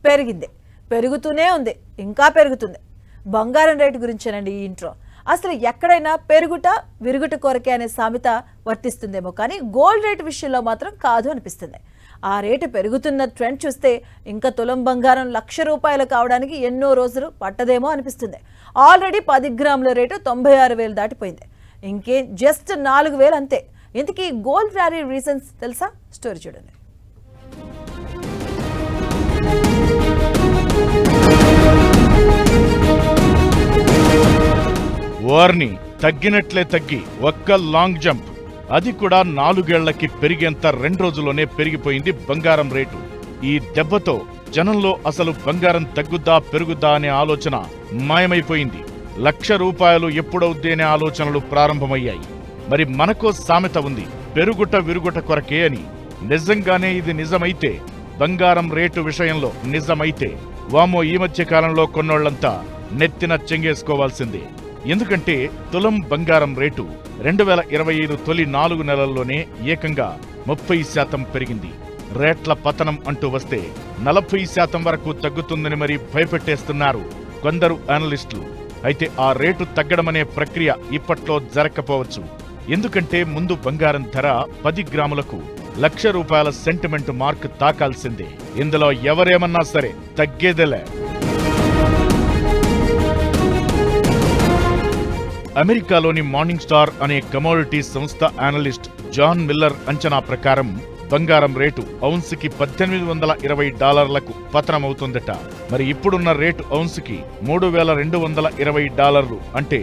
పెరిగింది, పెరుగుతూనే ఉంది, ఇంకా పెరుగుతుంది. బంగారం రేటు గురించేనండి ఈ ఇంట్రో. అసలు ఎక్కడైనా పెరుగుట విరుగుట కొరకే అనే సామెత వర్తిస్తుందేమో, కానీ గోల్డ్ రేటు విషయంలో మాత్రం కాదు అనిపిస్తుంది. ఆ రేటు పెరుగుతున్న ట్రెండ్ చూస్తే ఇంకా తులం బంగారం ₹1,00,000 కావడానికి ఎన్నో రోజులు పట్టదేమో అనిపిస్తుంది. ఆల్రెడీ 10 గ్రాముల రేటు 96,000 దాటిపోయింది. ఇంకే జస్ట్ 4,000 అంతే. ఇంతకీ గోల్డ్ ర్యాలీ రీజన్స్ తెలుసా? స్టోరీ చూడండి. వార్ని తగ్గినట్లే తగ్గి ఒక్క లాంగ్ జంప్, అది కూడా 4 ఏళ్లకి పెరిగేంత 2 రోజుల్లోనే పెరిగిపోయింది బంగారం రేటు. ఈ దెబ్బతో జనంలో అసలు బంగారం తగ్గుద్దా పెరుగుద్దా అనే ఆలోచన మాయమైపోయింది. ₹1,00,000 ఎప్పుడవుద్ది అనే ఆలోచనలు ప్రారంభమయ్యాయి. మరి మనకో సామెత ఉంది, పెరుగుట విరుగుట కొరకే అని. నిజంగానే ఇది నిజమైతే, బంగారం రేటు విషయంలో నిజమైతే, వామో ఈ మధ్య కాలంలో కొన్నోళ్లంతా నెత్తిన చెంగేసుకోవాల్సిందే. ఎందుకంటే తులం బంగారం రేటు 2025 తొలి 4 నెలల్లోనే ఏకంగా 30% పెరిగింది. రేట్ల పతనం అంటూ వస్తే 40% వరకు తగ్గుతుందని మరి భయపెట్టేస్తున్నారు కొందరు అనలిస్టులు. అయితే ఆ రేటు తగ్గడమనే ప్రక్రియ ఇప్పట్లో జరగకపోవచ్చు. ఎందుకంటే ముందు బంగారం ధర 10 గ్రాములకు ₹1,00,000 సెంటిమెంట్ మార్క్ తాకాల్సిందే. ఇందులో ఎవరేమన్నా సరే తగ్గేదేలే. అమెరికాలోని మార్నింగ్ స్టార్ అనే కమోడిటీ సంస్థ అనలిస్ట్ జాన్ మిల్లర్ అంచనా ప్రకారం బంగారం రేటు ఔన్సుకి $1,820లకు పతనమవుతుందట. మరి ఇప్పుడున్న రేటు ఔన్సుకి $3,220, అంటే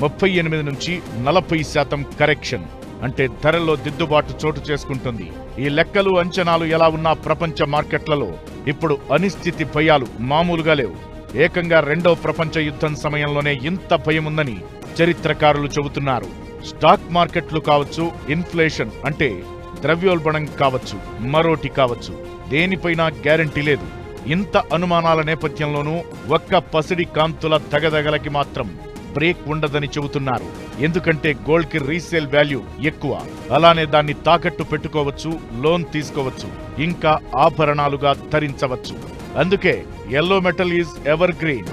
38 నుంచి 40% కరెక్షన్, అంటే ధరల్లో దిద్దుబాటు చోటు చేసుకుంటుంది. ఈ లెక్కలు అంచనాలు ఎలా ఉన్నా ప్రపంచ మార్కెట్లలో ఇప్పుడు అనిశ్చితి భయాలు మామూలుగా లేవు. ఏకంగా 2వ ప్రపంచ యుద్ధం సమయంలోనే ఇంత భయముందని చరిత్రకారులు చెబుతున్నారు. స్టాక్ మార్కెట్లు కావచ్చు, ఇన్ఫ్లేషన్ అంటే ద్రవ్యోల్బణం కావచ్చు, మరోటి కావచ్చు, దేనిపైనా గ్యారంటీ లేదు. ఇంత అనుమానాల నేపథ్యంలోనూ ఒక్క పసిడి కాంతుల దగదగలకి మాత్రం బ్రేక్ ఉండదని చెబుతున్నారు. ఎందుకంటే గోల్డ్ కి రీసేల్ వాల్యూ ఎక్కువ. అలానే దాన్ని తాకట్టు పెట్టుకోవచ్చు, లోన్ తీసుకోవచ్చు, ఇంకా ఆభరణాలుగా ధరించవచ్చు. అందుకే yellow metal is ever green.